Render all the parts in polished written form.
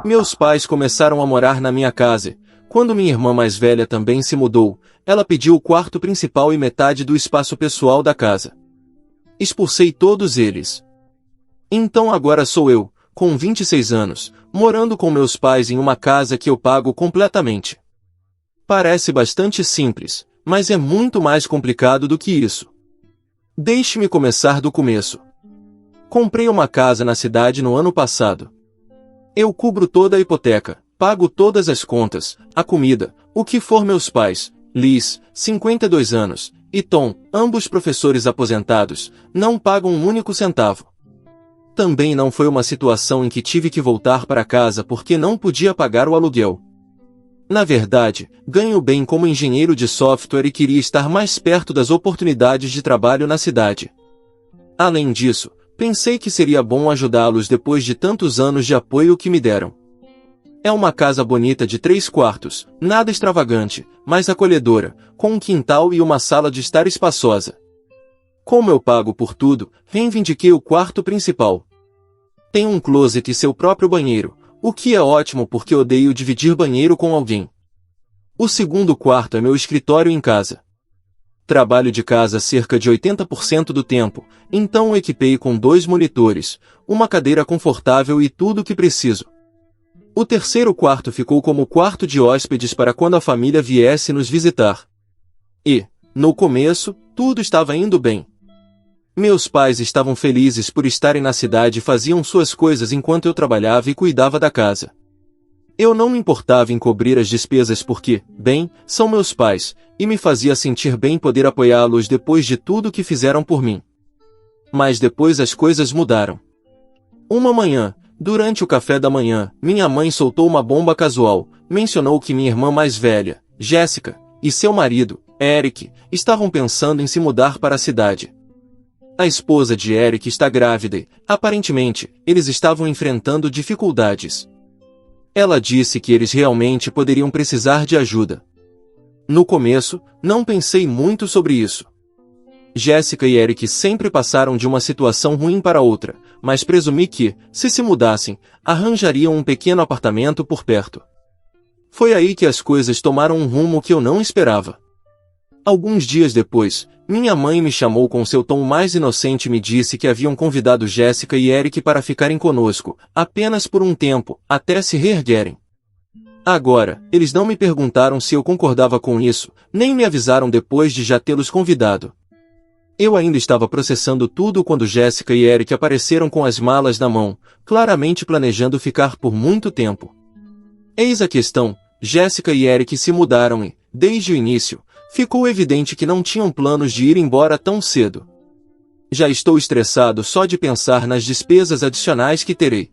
Meus pais começaram a morar na minha casa. Quando minha irmã mais velha também se mudou, ela pediu o quarto principal e metade do espaço pessoal da casa. Expulsei todos eles. Então agora sou eu, com 26 anos, morando com meus pais em uma casa que eu pago completamente. Parece bastante simples, mas é muito mais complicado do que isso. Deixe-me começar do começo. Comprei uma casa na cidade no ano passado. Eu cubro toda a hipoteca, pago todas as contas, a comida, o que for meus pais, Liz, 52 anos, e Tom, ambos professores aposentados, não pagam um único centavo. Também não foi uma situação em que tive que voltar para casa porque não podia pagar o aluguel. Na verdade, ganho bem como engenheiro de software e queria estar mais perto das oportunidades de trabalho na cidade. Além disso, pensei que seria bom ajudá-los depois de tantos anos de apoio que me deram. É uma casa bonita de 3 quartos, nada extravagante, mas acolhedora, com um quintal e uma sala de estar espaçosa. Como eu pago por tudo, reivindiquei o quarto principal. Tem um closet e seu próprio banheiro, o que é ótimo porque odeio dividir banheiro com alguém. O segundo quarto é meu escritório em casa. Trabalho de casa cerca de 80% do tempo, então o equipei com 2 monitores, uma cadeira confortável e tudo o que preciso. O terceiro quarto ficou como quarto de hóspedes para quando a família viesse nos visitar. E, no começo, tudo estava indo bem. Meus pais estavam felizes por estarem na cidade e faziam suas coisas enquanto eu trabalhava e cuidava da casa. Eu não me importava em cobrir as despesas porque, bem, são meus pais, e me fazia sentir bem poder apoiá-los depois de tudo que fizeram por mim. Mas depois as coisas mudaram. Uma manhã, durante o café da manhã, minha mãe soltou uma bomba casual, mencionou que minha irmã mais velha, Jéssica, e seu marido, Eric, estavam pensando em se mudar para a cidade. A esposa de Eric está grávida e, aparentemente, eles estavam enfrentando dificuldades. Ela disse que eles realmente poderiam precisar de ajuda. No começo, não pensei muito sobre isso. Jéssica e Eric sempre passaram de uma situação ruim para outra, mas presumi que, se mudassem, arranjariam um pequeno apartamento por perto. Foi aí que as coisas tomaram um rumo que eu não esperava. Alguns dias depois, minha mãe me chamou com seu tom mais inocente e me disse que haviam convidado Jéssica e Eric para ficarem conosco, apenas por um tempo, até se reerguerem. Agora, eles não me perguntaram se eu concordava com isso, nem me avisaram depois de já tê-los convidado. Eu ainda estava processando tudo quando Jéssica e Eric apareceram com as malas na mão, claramente planejando ficar por muito tempo. Eis a questão, Jéssica e Eric se mudaram e, desde o início, ficou evidente que não tinham planos de ir embora tão cedo. Já estou estressado só de pensar nas despesas adicionais que terei.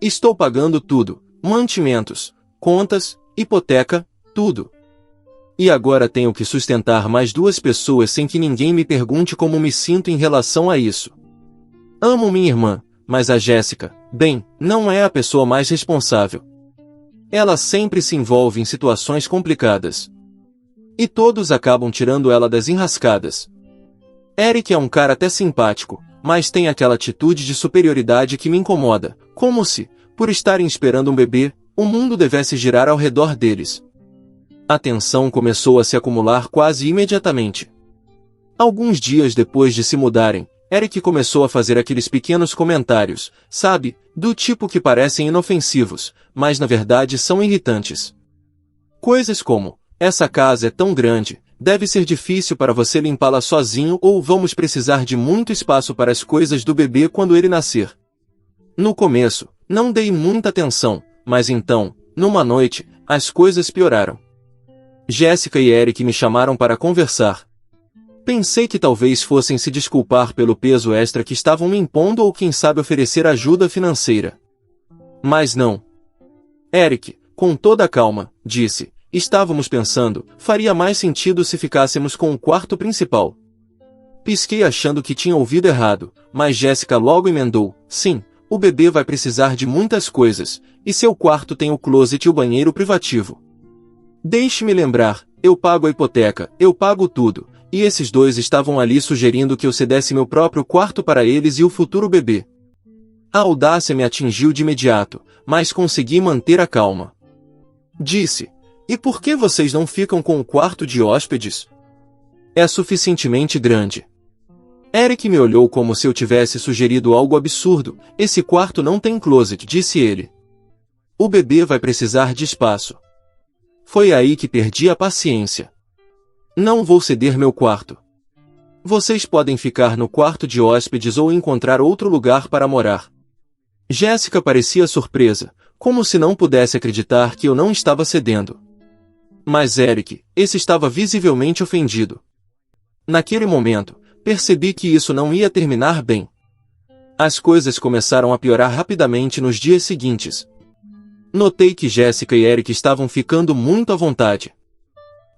Estou pagando tudo, mantimentos, contas, hipoteca, tudo. E agora tenho que sustentar mais 2 pessoas sem que ninguém me pergunte como me sinto em relação a isso. Amo minha irmã, mas a Jéssica, bem, não é a pessoa mais responsável. Ela sempre se envolve em situações complicadas. E todos acabam tirando ela das enrascadas. Eric é um cara até simpático, mas tem aquela atitude de superioridade que me incomoda, como se, por estarem esperando um bebê, o mundo devesse girar ao redor deles. A tensão começou a se acumular quase imediatamente. Alguns dias depois de se mudarem, Eric começou a fazer aqueles pequenos comentários, sabe, do tipo que parecem inofensivos, mas na verdade são irritantes. Coisas como: essa casa é tão grande, deve ser difícil para você limpá-la sozinho ou vamos precisar de muito espaço para as coisas do bebê quando ele nascer. No começo, não dei muita atenção, mas então, numa noite, as coisas pioraram. Jéssica e Eric me chamaram para conversar. Pensei que talvez fossem se desculpar pelo peso extra que estavam me impondo ou quem sabe oferecer ajuda financeira. Mas não. Eric, com toda a calma, disse: estávamos pensando, faria mais sentido se ficássemos com o quarto principal. Pisquei achando que tinha ouvido errado, mas Jéssica logo emendou: sim, o bebê vai precisar de muitas coisas, e seu quarto tem o closet e o banheiro privativo. Deixe-me lembrar, eu pago a hipoteca, eu pago tudo, e esses 2 estavam ali sugerindo que eu cedesse meu próprio quarto para eles e o futuro bebê. A audácia me atingiu de imediato, mas consegui manter a calma. Disse: "E por que vocês não ficam com o quarto de hóspedes? É suficientemente grande." Eric me olhou como se eu tivesse sugerido algo absurdo. "Esse quarto não tem closet", disse ele. "O bebê vai precisar de espaço." Foi aí que perdi a paciência. "Não vou ceder meu quarto. Vocês podem ficar no quarto de hóspedes ou encontrar outro lugar para morar." Jéssica parecia surpresa, como se não pudesse acreditar que eu não estava cedendo. Mas Eric, esse estava visivelmente ofendido. Naquele momento, percebi que isso não ia terminar bem. As coisas começaram a piorar rapidamente nos dias seguintes. Notei que Jéssica e Eric estavam ficando muito à vontade.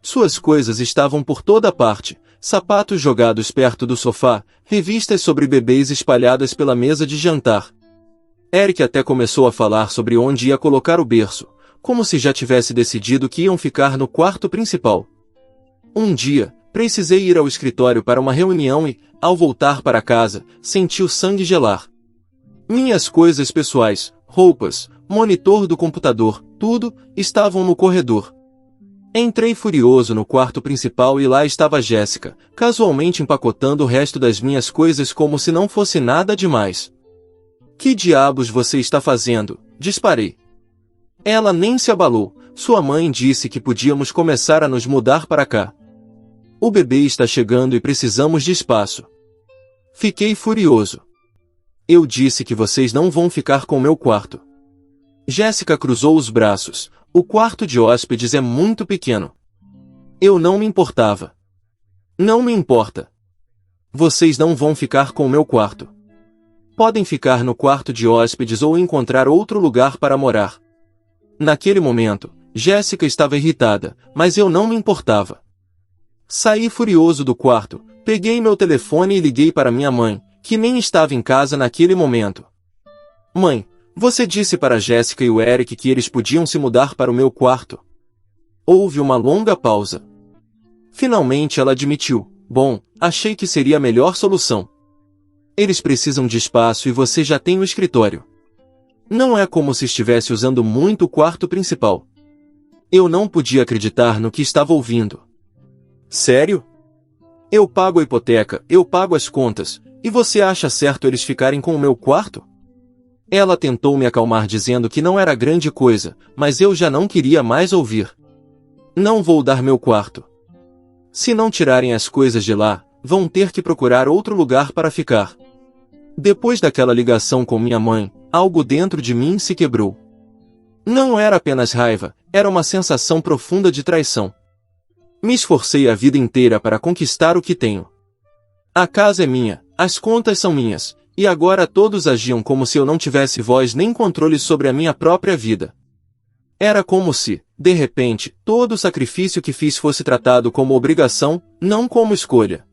Suas coisas estavam por toda parte, sapatos jogados perto do sofá, revistas sobre bebês espalhadas pela mesa de jantar. Eric até começou a falar sobre onde ia colocar o berço, como se já tivesse decidido que iam ficar no quarto principal. Um dia, precisei ir ao escritório para uma reunião e, ao voltar para casa, senti o sangue gelar. Minhas coisas pessoais, roupas, monitor do computador, tudo, estavam no corredor. Entrei furioso no quarto principal e lá estava Jéssica, casualmente empacotando o resto das minhas coisas como se não fosse nada demais. "Que diabos você está fazendo?" disparei. Ela nem se abalou. "Sua mãe disse que podíamos começar a nos mudar para cá. O bebê está chegando e precisamos de espaço." Fiquei furioso. "Eu disse que vocês não vão ficar com meu quarto." Jéssica cruzou os braços. "O quarto de hóspedes é muito pequeno." Eu não me importava. "Não me importa. Vocês não vão ficar com meu quarto. Podem ficar no quarto de hóspedes ou encontrar outro lugar para morar." Naquele momento, Jéssica estava irritada, mas eu não me importava. Saí furioso do quarto, peguei meu telefone e liguei para minha mãe, que nem estava em casa naquele momento. "Mãe, você disse para Jéssica e o Eric que eles podiam se mudar para o meu quarto." Houve uma longa pausa. Finalmente ela admitiu: "Bom, achei que seria a melhor solução. Eles precisam de espaço e você já tem o escritório. Não é como se estivesse usando muito o quarto principal." Eu não podia acreditar no que estava ouvindo. "Sério? Eu pago a hipoteca, eu pago as contas, e você acha certo eles ficarem com o meu quarto?" Ela tentou me acalmar dizendo que não era grande coisa, mas eu já não queria mais ouvir. "Não vou dar meu quarto. Se não tirarem as coisas de lá, vão ter que procurar outro lugar para ficar." Depois daquela ligação com minha mãe, algo dentro de mim se quebrou. Não era apenas raiva, era uma sensação profunda de traição. Me esforcei a vida inteira para conquistar o que tenho. A casa é minha, as contas são minhas, e agora todos agiam como se eu não tivesse voz nem controle sobre a minha própria vida. Era como se, de repente, todo o sacrifício que fiz fosse tratado como obrigação, não como escolha.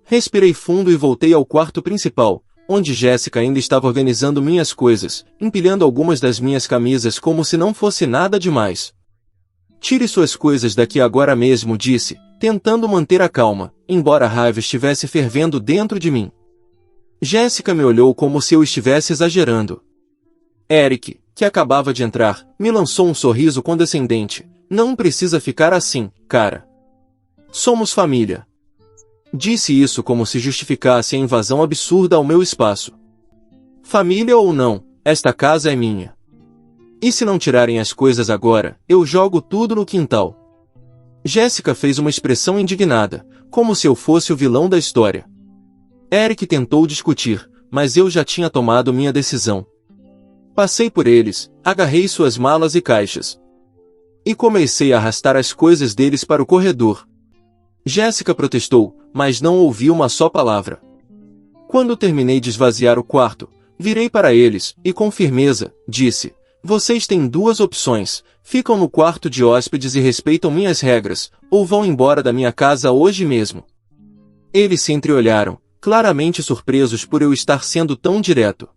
Respirei fundo e voltei ao quarto principal, onde Jéssica ainda estava organizando minhas coisas, empilhando algumas das minhas camisas como se não fosse nada demais. "Tire suas coisas daqui agora mesmo", disse, tentando manter a calma, embora a raiva estivesse fervendo dentro de mim. Jéssica me olhou como se eu estivesse exagerando. Eric, que acabava de entrar, me lançou um sorriso condescendente. "Não precisa ficar assim, cara. Somos família." Disse isso como se justificasse a invasão absurda ao meu espaço. "Família ou não, esta casa é minha. E se não tirarem as coisas agora, eu jogo tudo no quintal." Jéssica fez uma expressão indignada, como se eu fosse o vilão da história. Eric tentou discutir, mas eu já tinha tomado minha decisão. Passei por eles, agarrei suas malas e caixas. E comecei a arrastar as coisas deles para o corredor. Jéssica protestou, mas não ouvi uma só palavra. Quando terminei de esvaziar o quarto, virei para eles, e com firmeza, disse: "Vocês têm duas opções, ficam no quarto de hóspedes e respeitam minhas regras, ou vão embora da minha casa hoje mesmo." Eles se entreolharam, claramente surpresos por eu estar sendo tão direto.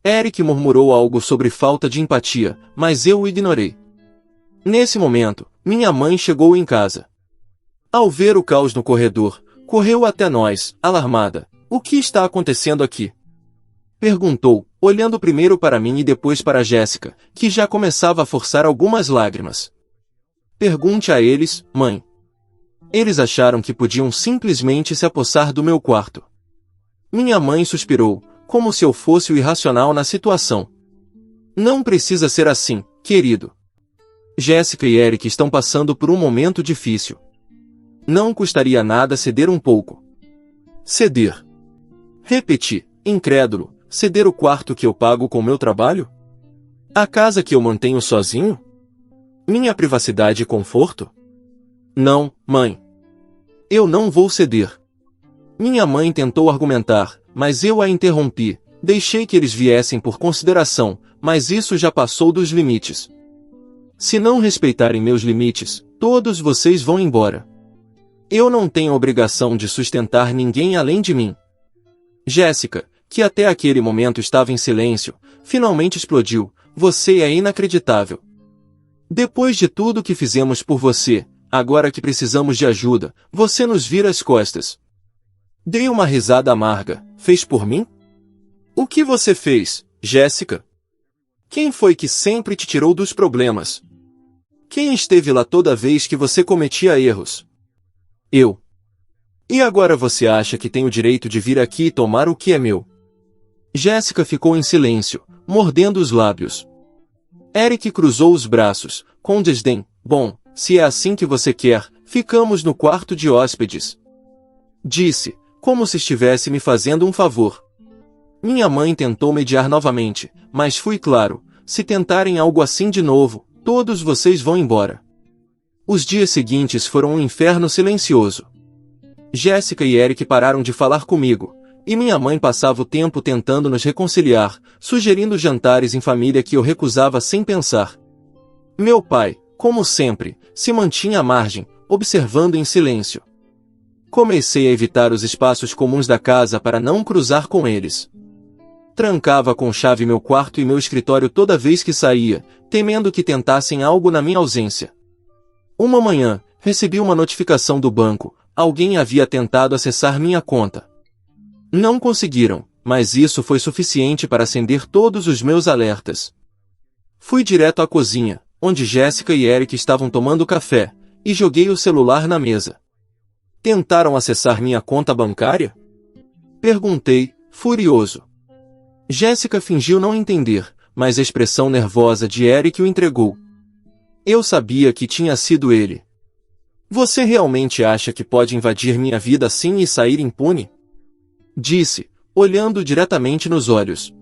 Eric murmurou algo sobre falta de empatia, mas eu o ignorei. Nesse momento, minha mãe chegou em casa. Ao ver o caos no corredor, correu até nós, alarmada. "O que está acontecendo aqui?" perguntou, olhando primeiro para mim e depois para Jéssica, que já começava a forçar algumas lágrimas. Pergunte a eles, mãe. Eles acharam que podiam simplesmente se apossar do meu quarto. Minha mãe suspirou, como se eu fosse o irracional na situação. Não precisa ser assim, querido. Jéssica e Eric estão passando por um momento difícil. Não custaria nada ceder um pouco. Ceder. Repeti, incrédulo, ceder o quarto que eu pago com meu trabalho? A casa que eu mantenho sozinho? Minha privacidade e conforto? Não, mãe. Eu não vou ceder. Minha mãe tentou argumentar, mas eu a interrompi. Deixei que eles viessem por consideração, mas isso já passou dos limites. Se não respeitarem meus limites, todos vocês vão embora. Eu não tenho obrigação de sustentar ninguém além de mim. Jéssica, que até aquele momento estava em silêncio, finalmente explodiu. Você é inacreditável. Depois de tudo que fizemos por você, agora que precisamos de ajuda, você nos vira as costas. Dei uma risada amarga. Fez por mim? O que você fez, Jéssica? Quem foi que sempre te tirou dos problemas? Quem esteve lá toda vez que você cometia erros? Eu. E agora você acha que tem o direito de vir aqui e tomar o que é meu? Jéssica ficou em silêncio, mordendo os lábios. Eric cruzou os braços, com desdém. Bom, se é assim que você quer, ficamos no quarto de hóspedes. Disse, como se estivesse me fazendo um favor. Minha mãe tentou mediar novamente, mas fui claro, se tentarem algo assim de novo, todos vocês vão embora. Os dias seguintes foram um inferno silencioso. Jéssica e Eric pararam de falar comigo, e minha mãe passava o tempo tentando nos reconciliar, sugerindo jantares em família que eu recusava sem pensar. Meu pai, como sempre, se mantinha à margem, observando em silêncio. Comecei a evitar os espaços comuns da casa para não cruzar com eles. Trancava com chave meu quarto e meu escritório toda vez que saía, temendo que tentassem algo na minha ausência. Uma manhã, recebi uma notificação do banco. Alguém havia tentado acessar minha conta. Não conseguiram, mas isso foi suficiente para acender todos os meus alertas. Fui direto à cozinha, onde Jéssica e Eric estavam tomando café, e joguei o celular na mesa. Tentaram acessar minha conta bancária? Perguntei, furioso. Jéssica fingiu não entender, mas a expressão nervosa de Eric o entregou. Eu sabia que tinha sido ele. Você realmente acha que pode invadir minha vida assim e sair impune? Disse, olhando diretamente nos olhos.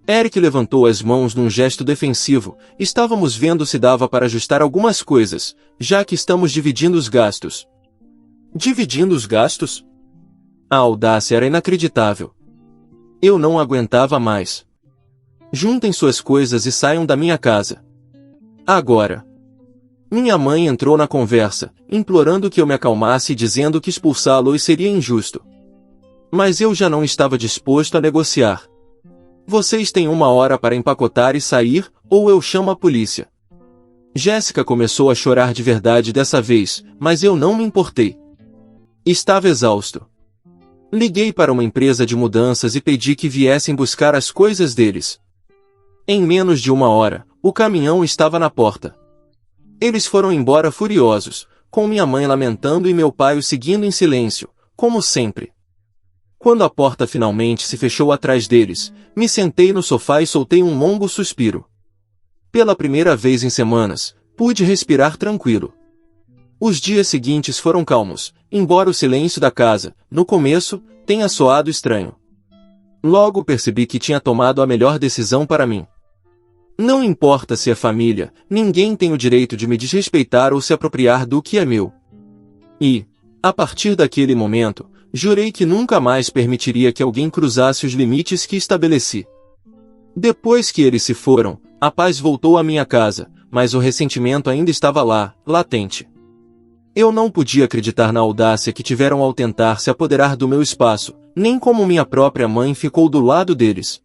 Eric levantou as mãos num gesto defensivo. Estávamos vendo se dava para ajustar algumas coisas, já que estamos dividindo os gastos. Dividindo os gastos? A audácia era inacreditável. Eu não aguentava mais. Juntem suas coisas e saiam da minha casa. Agora. Minha mãe entrou na conversa, implorando que eu me acalmasse e dizendo que expulsá-los seria injusto. Mas eu já não estava disposto a negociar. Vocês têm 1 hora para empacotar e sair, ou eu chamo a polícia. Jéssica começou a chorar de verdade dessa vez, mas eu não me importei. Estava exausto. Liguei para uma empresa de mudanças e pedi que viessem buscar as coisas deles. Em menos de 1 hora, o caminhão estava na porta. Eles foram embora furiosos, com minha mãe lamentando e meu pai o seguindo em silêncio, como sempre. Quando a porta finalmente se fechou atrás deles, me sentei no sofá e soltei um longo suspiro. Pela primeira vez em semanas, pude respirar tranquilo. Os dias seguintes foram calmos, embora o silêncio da casa, no começo, tenha soado estranho. Logo percebi que tinha tomado a melhor decisão para mim. Não importa se é família, ninguém tem o direito de me desrespeitar ou se apropriar do que é meu. E, a partir daquele momento, jurei que nunca mais permitiria que alguém cruzasse os limites que estabeleci. Depois que eles se foram, a paz voltou à minha casa, mas o ressentimento ainda estava lá, latente. Eu não podia acreditar na audácia que tiveram ao tentar se apoderar do meu espaço, nem como minha própria mãe ficou do lado deles.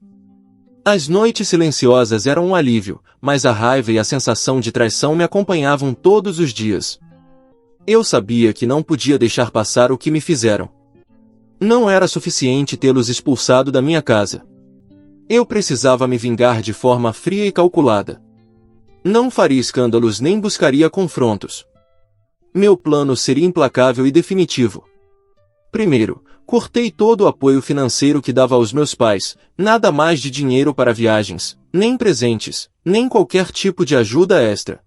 As noites silenciosas eram um alívio, mas a raiva e a sensação de traição me acompanhavam todos os dias. Eu sabia que não podia deixar passar o que me fizeram. Não era suficiente tê-los expulsado da minha casa. Eu precisava me vingar de forma fria e calculada. Não faria escândalos nem buscaria confrontos. Meu plano seria implacável e definitivo. Primeiro, cortei todo o apoio financeiro que dava aos meus pais, nada mais de dinheiro para viagens, nem presentes, nem qualquer tipo de ajuda extra.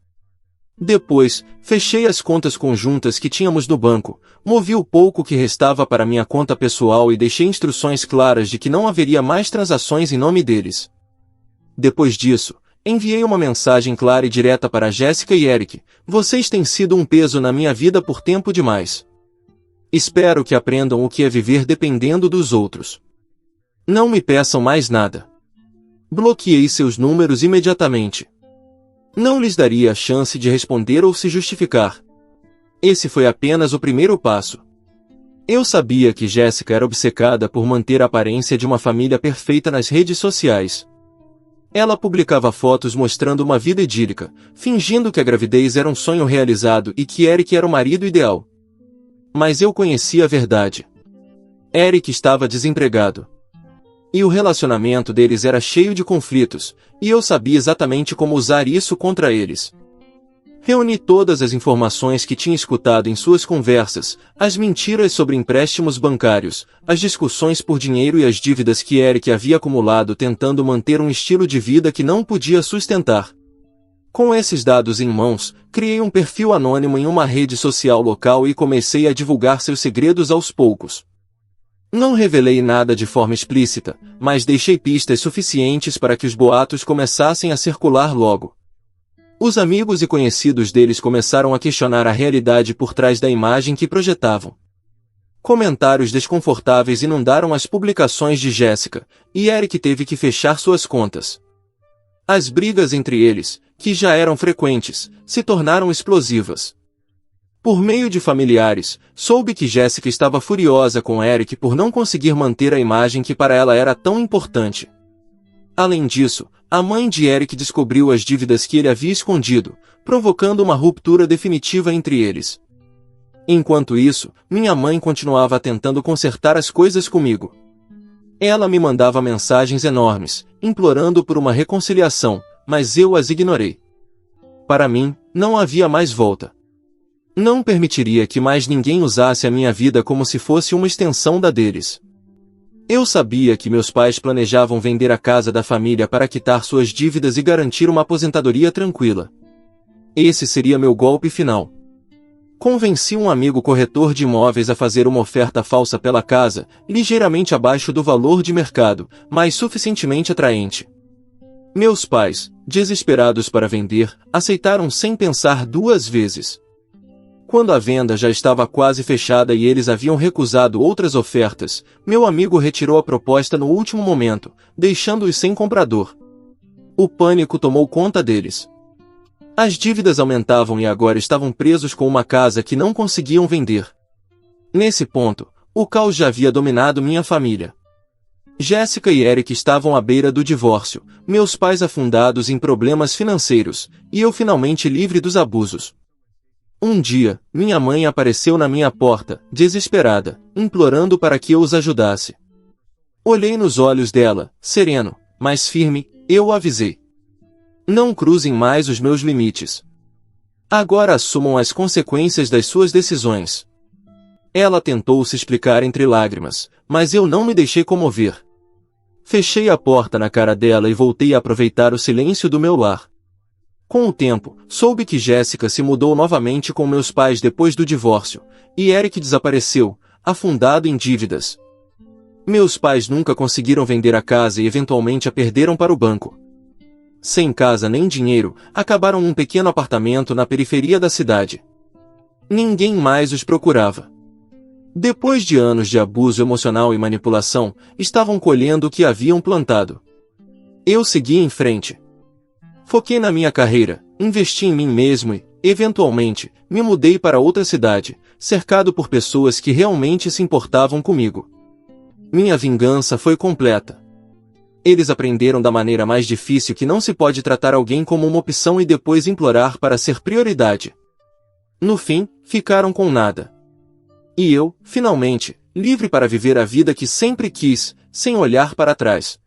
Depois, fechei as contas conjuntas que tínhamos no banco, movi o pouco que restava para minha conta pessoal e deixei instruções claras de que não haveria mais transações em nome deles. Depois disso, enviei uma mensagem clara e direta para Jéssica e Eric: vocês têm sido um peso na minha vida por tempo demais. Espero que aprendam o que é viver dependendo dos outros. Não me peçam mais nada. Bloqueei seus números imediatamente. Não lhes daria a chance de responder ou se justificar. Esse foi apenas o primeiro passo. Eu sabia que Jéssica era obcecada por manter a aparência de uma família perfeita nas redes sociais. Ela publicava fotos mostrando uma vida idílica, fingindo que a gravidez era um sonho realizado e que Eric era o marido ideal. Mas eu conhecia a verdade. Eric estava desempregado. E o relacionamento deles era cheio de conflitos, e eu sabia exatamente como usar isso contra eles. Reuni todas as informações que tinha escutado em suas conversas, as mentiras sobre empréstimos bancários, as discussões por dinheiro e as dívidas que Eric havia acumulado tentando manter um estilo de vida que não podia sustentar. Com esses dados em mãos, criei um perfil anônimo em uma rede social local e comecei a divulgar seus segredos aos poucos. Não revelei nada de forma explícita, mas deixei pistas suficientes para que os boatos começassem a circular logo. Os amigos e conhecidos deles começaram a questionar a realidade por trás da imagem que projetavam. Comentários desconfortáveis inundaram as publicações de Jéssica, e Eric teve que fechar suas contas. As brigas entre eles, que já eram frequentes, se tornaram explosivas. Por meio de familiares, soube que Jéssica estava furiosa com Eric por não conseguir manter a imagem que para ela era tão importante. Além disso, a mãe de Eric descobriu as dívidas que ele havia escondido, provocando uma ruptura definitiva entre eles. Enquanto isso, minha mãe continuava tentando consertar as coisas comigo. Ela me mandava mensagens enormes, implorando por uma reconciliação, mas eu as ignorei. Para mim, não havia mais volta. Não permitiria que mais ninguém usasse a minha vida como se fosse uma extensão da deles. Eu sabia que meus pais planejavam vender a casa da família para quitar suas dívidas e garantir uma aposentadoria tranquila. Esse seria meu golpe final. Convenci um amigo corretor de imóveis a fazer uma oferta falsa pela casa, ligeiramente abaixo do valor de mercado, mas suficientemente atraente. Meus pais, desesperados para vender, aceitaram sem pensar duas vezes. Quando a venda já estava quase fechada e eles haviam recusado outras ofertas, meu amigo retirou a proposta no último momento, deixando-os sem comprador. O pânico tomou conta deles. As dívidas aumentavam e agora estavam presos com uma casa que não conseguiam vender. Nesse ponto, o caos já havia dominado minha família. Jéssica e Eric estavam à beira do divórcio, meus pais afundados em problemas financeiros, e eu finalmente livre dos abusos. Um dia, minha mãe apareceu na minha porta, desesperada, implorando para que eu os ajudasse. Olhei nos olhos dela, sereno, mas firme, eu avisei. Não cruzem mais os meus limites. Agora assumam as consequências das suas decisões. Ela tentou se explicar entre lágrimas, mas eu não me deixei comover. Fechei a porta na cara dela e voltei a aproveitar o silêncio do meu lar. Com o tempo, soube que Jéssica se mudou novamente com meus pais depois do divórcio, e Eric desapareceu, afundado em dívidas. Meus pais nunca conseguiram vender a casa e eventualmente a perderam para o banco. Sem casa nem dinheiro, acabaram num pequeno apartamento na periferia da cidade. Ninguém mais os procurava. Depois de anos de abuso emocional e manipulação, estavam colhendo o que haviam plantado. Eu segui em frente. Foquei na minha carreira, investi em mim mesmo e, eventualmente, me mudei para outra cidade, cercado por pessoas que realmente se importavam comigo. Minha vingança foi completa. Eles aprenderam da maneira mais difícil que não se pode tratar alguém como uma opção e depois implorar para ser prioridade. No fim, ficaram com nada. E eu, finalmente, livre para viver a vida que sempre quis, sem olhar para trás.